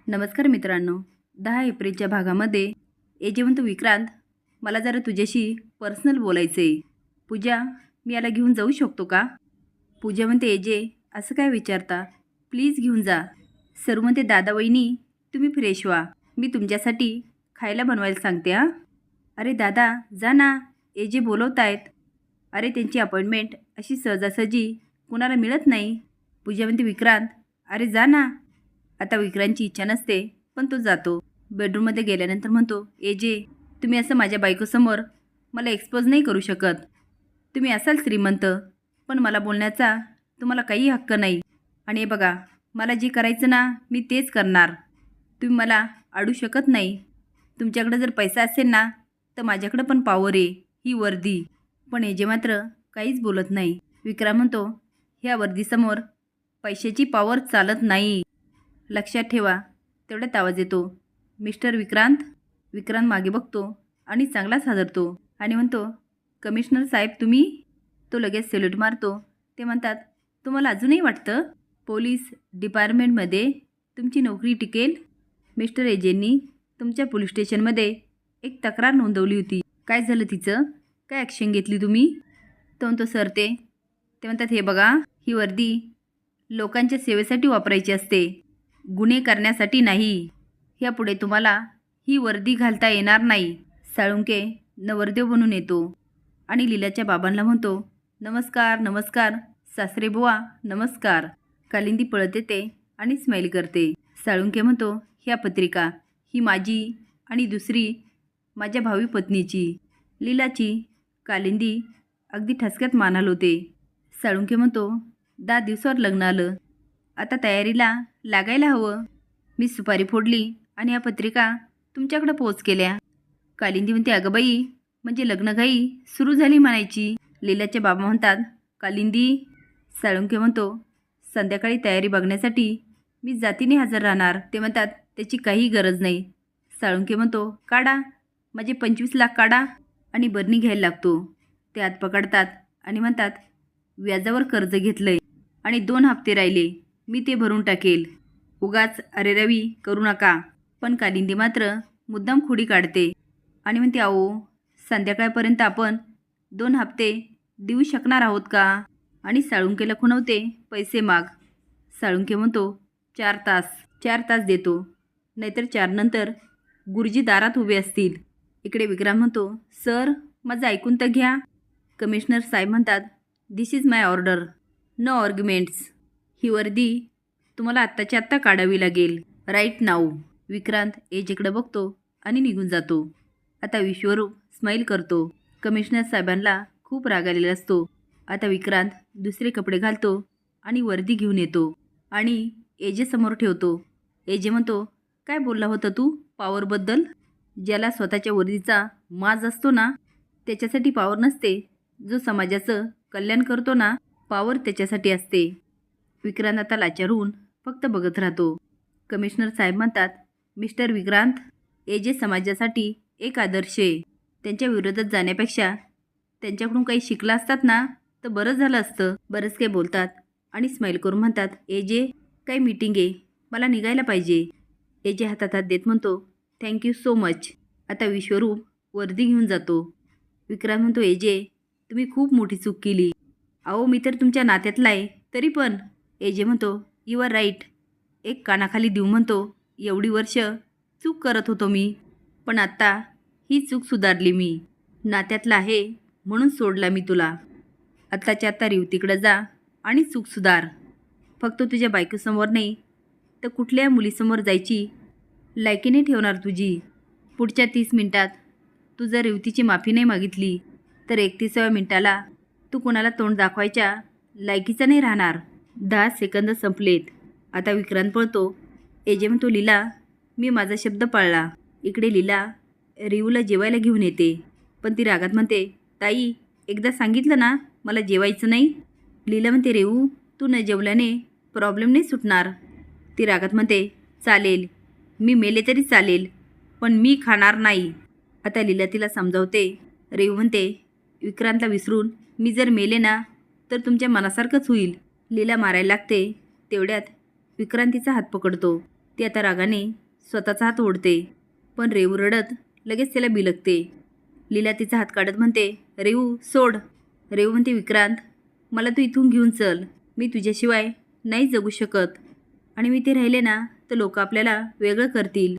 नमस्कार मित्रांनो. 10 एप्रिलच्या भागामध्ये एजे म्हणतो, विक्रांत मला जरा तुझ्याशी पर्सनल बोलायचं आहे. पूजा, मी याला घेऊन जाऊ शकतो का? पूजा म्हणते, एजे असं काय विचारता, प्लीज घेऊन जा. सरू म्हणते, दादा वहिनी तुम्ही फ्रेश व्हा, मी तुमच्यासाठी खायला बनवायला सांगते. हां. अरे दादा जा ना, एजे बोलवत आहेत. अरे त्यांची अपॉइंटमेंट अशी सहजासहजी कुणाला मिळत नाही. पूजा म्हणते, विक्रांत अरे जा ना. आता विक्रांतची इच्छा नसते पण तो जातो. बेडरूममध्ये गेल्यानंतर म्हणतो, एजे तुम्ही असं माझ्या बायकोसमोर मला एक्सपोज नाही करू शकत. तुम्ही असाल श्रीमंत पण मला बोलण्याचा तुम्हाला काही हक्क नाही. आणि हे बघा, मला जे करायचं ना मी तेच करणार. तुम्ही मला अडू शकत नाही. तुमच्याकडे जर पैसा असेल ना तर माझ्याकडे पण पॉवर आहे, ही वर्दी. पण एजे मात्र काहीच बोलत नाही. विक्रांत म्हणतो, ह्या वर्दीसमोर पैशाची पॉवर चालत नाही, लक्षात ठेवा. तेवढ्यात आवाज येतो, मिस्टर विक्रांत. विक्रांत मागे बघतो आणि चांगलाच हादरतो आणि म्हणतो, कमिशनर साहेब तुम्ही? तो लगेच सॅल्यूट मारतो. ते म्हणतात, तुम्हाला अजूनही वाटतं पोलीस डिपार्टमेंटमध्ये तुमची नोकरी टिकेल? मिस्टर एजेंनी तुमच्या पोलीस स्टेशनमध्ये एक तक्रार नोंदवली होती. काय झालं तिचं? काय ॲक्शन घेतली तुम्ही? तो म्हणतो, सर ते म्हणतात, हे बघा, ही वर्दी लोकांच्या सेवेसाठी वापरायची असते, गुन्हे करण्यासाठी नाही. यापुढे तुम्हाला ही वर्दी घालता येणार नाही. साळुंके नवरदेव बनून येतो आणि लीलाच्या बाबांना म्हणतो, नमस्कार नमस्कार सासरे बुवा नमस्कार. कालिंदी पळत येते आणि स्माईल करते. साळुंके म्हणतो, ह्या पत्रिका ही माझी आणि दुसरी माझ्या भावी पत्नीची, लीलाची. कालिंदी अगदी ठसक्यात मान हलवते. साळुंके म्हणतो, 10 दिवसावर लग्न आलं, आता तयारीला लागायला हवं. मी सुपारी फोडली आणि या पत्रिका तुमच्याकडे पोच केल्या. कालिंदी म्हणते, अगं बाई, म्हणजे लग्नघाई सुरू झाली म्हणायची. लीलाचे बाबा म्हणतात, कालिंदी. साळुंके म्हणतो, संध्याकाळी तयारी बघण्यासाठी मी जातीने हजर राहणार. ते म्हणतात, त्याची काही गरज नाही. साळुंके म्हणतो, काढा, माझे 25 लाख काढा आणि बरणी घ्यायला लागतो. ते हात पकडतात आणि म्हणतात, व्याजावर कर्ज घेतलंय आणि 2 हप्ते राहिले, मी ते भरून टाकेल. उगाच अरे रवी करू नका. पण कालिंदी मात्र मुद्दाम खोडी काढते आणि म्हणते, अहो संध्याकाळपर्यंत आपण 2 हप्ते देऊ शकणार आहोत का? आणि साळुंकेला खुणवते, पैसे माग. साळुंके म्हणतो, 4 तास देतो, नाहीतर 4 नंतर गुरुजी दारात उभे असतील. इकडे विक्रांत म्हणतो, सर माझं ऐकून तर घ्या. कमिशनर साहेब म्हणतात, this is my order, no arguments. ही वर्दी तुम्हाला आत्ताच्या आत्ता काढावी लागेल, राईट नाऊ. विक्रांत एजेकडे बघतो आणि निघून जातो. आता विश्वरूप स्माईल करतो. कमिशनर साहेबांना खूप राग आलेला असतो. आता विक्रांत दुसरे कपडे घालतो आणि वर्दी घेऊन येतो आणि एजेसमोर ठेवतो. एजे म्हणतो, काय बोलला होता तू पॉवरबद्दल? ज्याला स्वतःच्या वर्दीचा माज असतो ना त्याच्यासाठी पॉवर नसते. जो समाजाचं कल्याण करतो ना, पॉवर त्याच्यासाठी असते. विक्रांत आता लाचार होऊन फक्त बघत राहतो. कमिशनर साहेब म्हणतात, मिस्टर विक्रांत, एजे समाजासाठी एक आदर्श आहे. त्यांच्या विरोधात जाण्यापेक्षा त्यांच्याकडून काही शिकला असतात ना तर बरं झालं असतं. बरंच काही बोलतात आणि स्माईल करून म्हणतात, एजे काही मीटिंग आहे, मला निघायला पाहिजे. एजे हातात हात देत म्हणतो, थँक्यू सो मच. आता विश्वरूप वर्दी घेऊन जातो. विक्रांत म्हणतो, एजे तुम्ही खूप मोठी चूक केली. अहो मी तर तुमच्या नात्यातला आहे तरी पण. एजे म्हणतो, यू आर राईट. एक कानाखाली देऊ म्हणतो, एवढी वर्ष चूक करत होतो मी, पण आत्ता ही चूक सुधारली मी. नात्यातला आहे म्हणून सोडला मी तुला. आत्ताच्या आत्ता रेवतीकडे जा आणि चूक सुधार. फक्त तुझ्या बायकोसमोर नाही तर कुठल्या मुलीसमोर जायची लायकी नाही ठेवणार तुझी. पुढच्या 30 मिनिटात तू जर रेवतीची माफी नाही मागितली तर 31व्या मिनिटाला तू कोणाला तोंड दाखवायच्या लायकीचा नाही राहणार. 10 सेकंद संपलेत. आता विक्रांत पळतो. एजे म्हणतो, लीला मी माझा शब्द पाळला. इकडे लीला रेवूला जेवायला घेऊन येते पण ती रागात म्हणते, ताई एकदा सांगितलं ना मला जेवायचं नाही. लीला म्हणते, रेवू तू न जेवल्याने प्रॉब्लेम नाही सुटणार. ती रागात म्हणते, चालेल मी मेले तरी चालेल पण मी खाणार नाही. आता लीला तिला समजावते. रेवू म्हणते, विक्रांतला विसरून मी जर मेले ना तर तुमच्या मनासारखंच होईल. लीला मारायला लागते. तेवढ्यात विक्रांतीचा हात पकडतो ती आता रागाने स्वतःचा हात ओढते, पण रेवू रडत लगेच तिला बिलगते. लीला तिचा हात काढत म्हणते, रेवू सोड. रेवू म्हणते, विक्रांत मला तू इथून घेऊन चल. मी तुझ्याशिवाय नाही जगू शकत आणि मी ते राहिले ना तर लोक आपल्याला वेगळं करतील.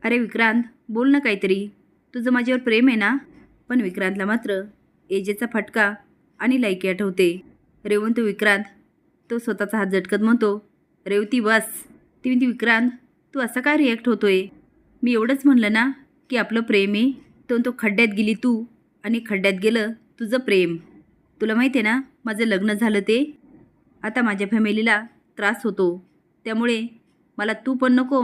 अरे विक्रांत बोल ना काहीतरी, तुझं माझ्यावर प्रेम आहे ना? पण विक्रांतला मात्र एजेचा फटका आणि लायकी आठवते. रेवू म्हणतो, विक्रांत. तो स्वतःचा हात झटकत म्हणतो, रेवती बस. ती म्हणते, विक्रांत तू असा काय रिॲक्ट होतोय? मी एवढंच म्हणलं ना की आपलं प्रेम आहे. तो खड्ड्यात गेली तू आणि खड्ड्यात गेलं तुझं प्रेम. तुला माहिती आहे ना माझं लग्न झालं ते. आता माझ्या फॅमिलीला त्रास होतो, त्यामुळे मला तू पण नको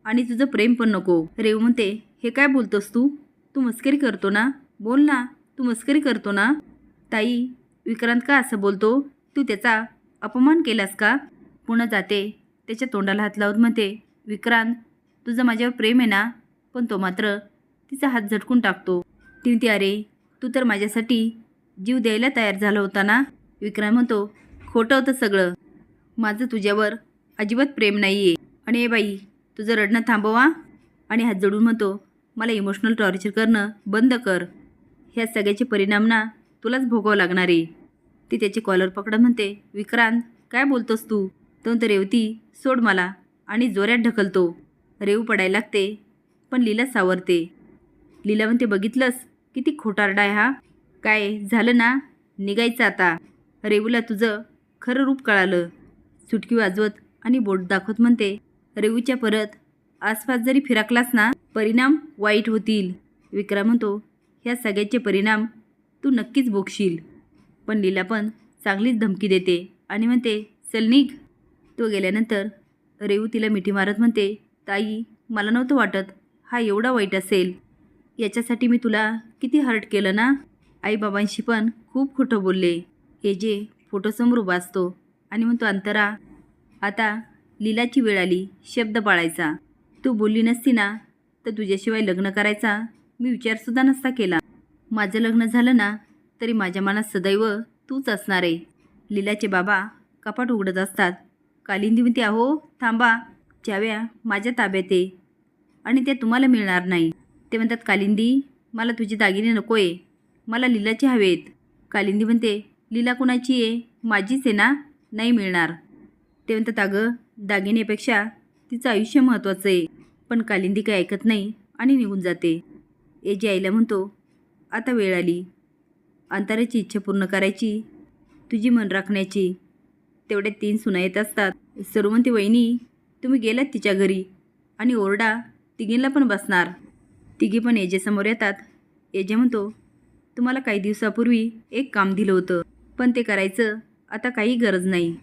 आणि तुझं प्रेम पण नको. रेवू म्हणते, हे काय बोलतोस तू? तू मस्करी करतो ना? बोल ना, तू मस्करी करतो ना? ताई, विक्रांत का असं बोलतो? तू त्याचा अपमान केलास का? पुन्हा जाते त्याच्या तोंडाला हात लावत म्हणते, विक्रांत तुझं माझ्यावर प्रेम आहे ना? पण तो मात्र तिचा हात झटकून टाकतो. ती म्हणते, अरे तू तर माझ्यासाठी जीव द्यायला तयार झाला होता ना? विक्रांत म्हणतो, खोटं होतं सगळं. माझं तुझ्यावर अजिबात प्रेम नाही आहे. आणि ए बाई, तुझं रडणं थांबवा. आणि हात जोडून म्हणतो, मला इमोशनल टॉर्चर करणं बंद कर. ह्या सगळ्याचे परिणाम ना तुलाच भोगावं लागणार आहे. ती त्याची कॉलर पकडत म्हणते, विक्रांत काय बोलतोस तू? तो रेवती सोड मला आणि जोऱ्यात ढकलतो. रेवू पडायला लागते, पण लीला सावरते. लीला म्हणते, बघितलंस किती खोटारडा आहे हा? काय झालं ना? निघायचं आता. रेवूला तुझं खरं रूप कळालं. सुटकी वाजवत आणि बोट दाखवत म्हणते, रेवूच्या परत आसपास जरी फिरकलास ना परिणाम वाईट होतील. विक्रांत म्हणतो, ह्या सगळ्याचे परिणाम तू नक्कीच भोगशील. पण लीला पण चांगलीच धमकी देते आणि म्हणते, चल निघ. तो गेल्यानंतर रेवू तिला मिठी मारत म्हणते, ताई मला नव्हतं वाटत हा एवढा वाईट असेल. याच्यासाठी मी तुला किती हर्ट केलं ना. आईबाबांशी पण खूप खोटं बोलले. एजे फोटोसमोर उभा असतो आणि म्हणतो, अंतरा आता लीलाची वेळ आली शब्द पाळायचा. तू बोलली नसती ना तर तुझ्याशिवाय लग्न करायचा मी विचारसुद्धा नसता केला. माझं लग्न झालं ना तरी माझ्या मनात सदैव तूच असणार आहे. लीलाचे बाबा कपाट उघडत असतात. कालिंदी म्हणते, अहो थांबा, चाव्या माझ्या ताब्यात आहे आणि त्या तुम्हाला मिळणार नाही. ते म्हणतात, कालिंदी मला तुझे दागिने नको आहे, मला लीलाचे हवेत. कालिंदी म्हणते, लीला कुणाची आहे? माझीच आहे ना? नाही मिळणार. ते म्हणतात, अगं दागिनेपेक्षा तिचं आयुष्य महत्त्वाचं आहे. पण कालिंदी काही ऐकत नाही आणि निघून जाते. एजे आईला म्हणतो, आता वेळ आली अंतराची इच्छा पूर्ण करायची, तुझी मन राखण्याची. तेवढ्या 3 सुना येत असतात. सरू म्हणते, वहिनी तुम्ही गेलात तिच्या घरी आणि ओरडा तिघींना पण बसणार. तिघी पण एजेसमोर येतात. एजे म्हणतो, तुम्हाला काही दिवसापूर्वी एक काम दिलं होतं, पण ते करायचं आता काही गरज नाही.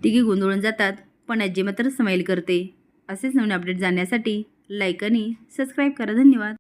तिघी गोंधळून जातात, पण आजी मात्र स्माईल करते. असेच नवीन अपडेट जाण्यासाठी लाईक आणि सबस्क्राईब करा. धन्यवाद.